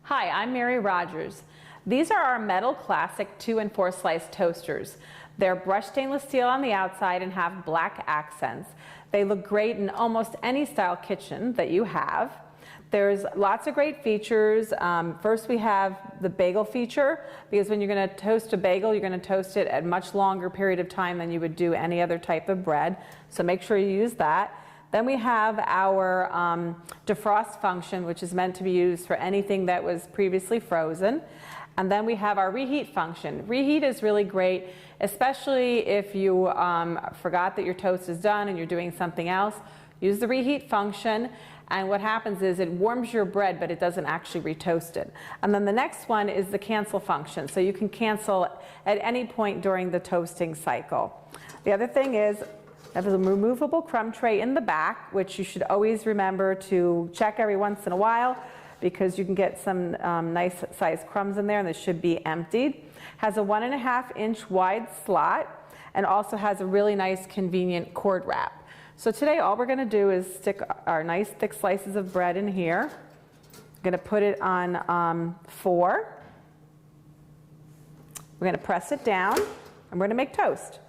Hi, I'm Mary Rogers. These are our metal classic 2 and 4 slice toasters. They're brushed stainless steel on the outside and have black accents. They look great in almost any style kitchen that you have. There's lots of great features. First we have the bagel feature, because when you're going to toast a bagel, you're going to toast it at a much longer period of time than you would do any other type of bread. So make sure you use that. Then we have our defrost function, which is meant to be used for anything that was previously frozen. And then we have our reheat function. Reheat is really great, especially if you forgot that your toast is done and you're doing something else. Use the reheat function, and what happens is it warms your bread, but it doesn't actually retoast it. And then the next one is the cancel function. So you can cancel at any point during the toasting cycle. The other thing is, there's a removable crumb tray in the back, which you should always remember to check every once in a while, because you can get some nice sized crumbs in there, and this should be emptied. Has a 1.5 inch wide slot, and also has a really nice convenient cord wrap. So today all we're going to do is stick our nice thick slices of bread in here. I'm going to put it on 4. We're going to press it down, and we're going to make toast.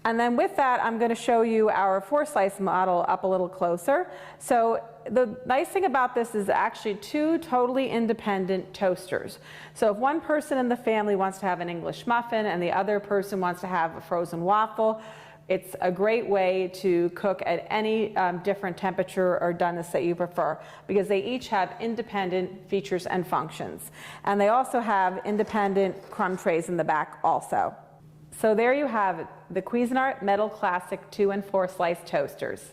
And then with that, I'm going to show you our 4 slice model up a little closer. So the nice thing about this is actually 2 totally independent toasters. So if one person in the family wants to have an English muffin and the other person wants to have a frozen waffle, it's a great way to cook at any different temperature or doneness that you prefer, because they each have independent features and functions. And they also have independent crumb trays in the back also. So there you have it, the Cuisinart Metal Classic 2 and 4 slice toasters.